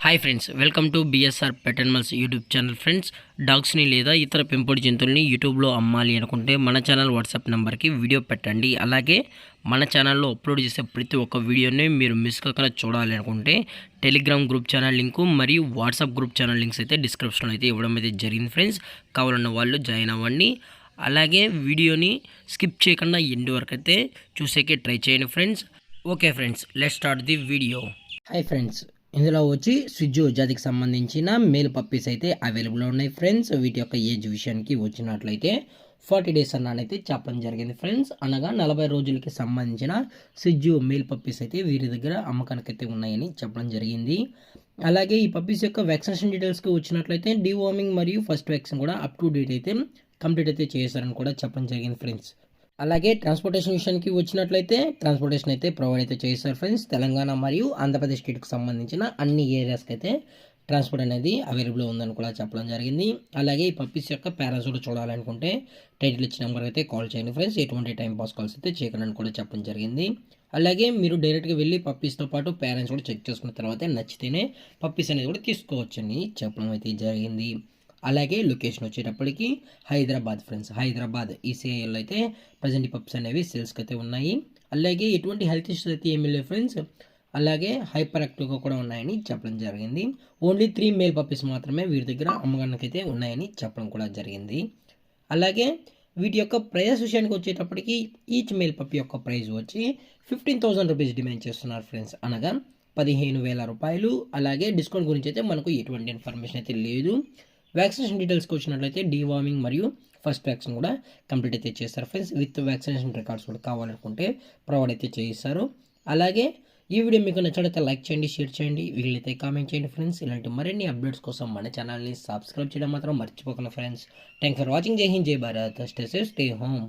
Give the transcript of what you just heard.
Hi friends, welcome to BSR pet animals YouTube channel. Friends, డాగ్స్ని లేదా ఇతర పెంపుడు జంతువుల్ని యూట్యూబ్లో అమ్మాలి అనుకుంటే మన ఛానల్ వాట్సాప్ నెంబర్కి వీడియో పెట్టండి. అలాగే మన ఛానల్లో అప్లోడ్ చేసే ప్రతి ఒక్క వీడియోని మీరు మిస్ కాకుండా చూడాలి అనుకుంటే టెలిగ్రామ్ గ్రూప్ ఛానల్ లింకు మరియు వాట్సాప్ గ్రూప్ ఛానల్ లింక్స్ అయితే డిస్క్రిప్షన్లో అయితే ఇవ్వడం అయితే జరిగింది. ఫ్రెండ్స్, కావాలన్న వాళ్ళు జాయిన్ అవ్వండి. అలాగే వీడియోని స్కిప్ చేయకుండా ఎండ్ వరకు అయితే చూసేకే ట్రై చేయండి friends. Okay friends, let's start the video. Hi friends, ఇందులో వచ్చి స్విజ్జు జాతికి సంబంధించిన మేల్ పప్పీస్ అయితే అవైలబుల్లో ఉన్నాయి ఫ్రెండ్స్. వీటి యొక్క ఏజ్ విషయానికి వచ్చినట్లయితే 40 డేస్ అన్నానైతే చెప్పడం జరిగింది ఫ్రెండ్స్. అనగా 40 రోజులకి సంబంధించిన స్విజ్జు మేల్ పప్పీస్ అయితే వీరి దగ్గర అమ్మకానికి అయితే ఉన్నాయని చెప్పడం జరిగింది. అలాగే ఈ పప్పీస్ యొక్క వ్యాక్సినేషన్ డీటెయిల్స్కి వచ్చినట్లయితే డీవార్మింగ్ మరియు ఫస్ట్ వ్యాక్సిన్ కూడా అప్ టు డేట్ అయితే కంప్లీట్ అయితే చేశారని కూడా చెప్పడం జరిగింది ఫ్రెండ్స్. అలాగే ట్రాన్స్పోర్టేషన్ విషయానికి వచ్చినట్లయితే ట్రాన్స్పోర్టేషన్ అయితే ప్రొవైడ్ అయితే చేస్తారు ఫ్రెండ్స్. తెలంగాణ మరియు ఆంధ్రప్రదేశ్ స్టేట్కి సంబంధించిన అన్ని ఏరియాస్కి అయితే ట్రాన్స్పోర్ట్ అనేది అవైలబుల్ ఉందని కూడా చెప్పడం జరిగింది. అలాగే ఈ పప్పీస్ యొక్క పేరెంట్స్ కూడా చూడాలనుకుంటే టైటిల్ ఇచ్చిన నెంబర్ అయితే కాల్ చేయండి ఫ్రెండ్స్. ఎటువంటి టైం పాస్ కాల్స్ అయితే చేయకండి కూడా చెప్పడం జరిగింది. అలాగే మీరు డైరెక్ట్గా వెళ్ళి పప్పీస్తో పాటు పేరెంట్స్ కూడా చెక్ చేసుకున్న తర్వాత నచ్చితేనే పప్పీస్ అనేది కూడా తీసుకోవచ్చని చెప్పడం అయితే జరిగింది. అలాగే లొకేషన్ వచ్చేటప్పటికి హైదరాబాద్ ఫ్రెండ్స్. హైదరాబాద్ ఈసీఐలో అయితే ప్రజెంట్ పప్స్ అనేవి సేల్స్కి అయితే ఉన్నాయి. అలాగే ఎటువంటి హెల్త్ ఇష్యూస్ అయితే ఏమీ లేవు ఫ్రెండ్స్. అలాగే హైపర్ యాక్టివ్గా కూడా ఉన్నాయని చెప్పడం జరిగింది. ఓన్లీ 3 మేల్ పప్పీస్ మాత్రమే వీరి దగ్గర అమ్మకానికి అయితే ఉన్నాయని చెప్పడం కూడా జరిగింది. అలాగే వీటి యొక్క ప్రైస్ విషయానికి వచ్చేటప్పటికి ఈచ్ మేల్ పప్పీ యొక్క ప్రైస్ వచ్చి 15,000 రూపీస్ డిమాండ్ చేస్తున్నారు ఫ్రెండ్స్. అనగా 15,000 రూపాయలు. అలాగే డిస్కౌంట్ గురించి అయితే మనకు ఎటువంటి ఇన్ఫర్మేషన్ అయితే లేదు. వ్యాక్సినేషన్ డీటెయిల్స్కి వచ్చినట్లయితే డీవార్మింగ్ మరియు ఫస్ట్ వ్యాక్సిన్ కూడా కంప్లీట్ అయితే చేస్తారు ఫ్రెండ్స్. విత్ వ్యాక్సినేషన్ రికార్డ్స్ కూడా కావాలనుకుంటే ప్రొవైడ్ అయితే చేస్తారు. అలాగే ఈ వీడియో మీకు నచ్చినట్లయితే లైక్ చేయండి, షేర్ చేయండి, వీలైతే కామెంట్ చేయండి ఫ్రెండ్స్. ఇలాంటి మరిన్ని అప్డేట్స్ కోసం మన ఛానల్ని సబ్స్క్రైబ్ చేయడం మాత్రం మర్చిపోకండి ఫ్రెండ్స్. Thanks for watching. జై హింద్, జై Bharat. Stay safe, stay home.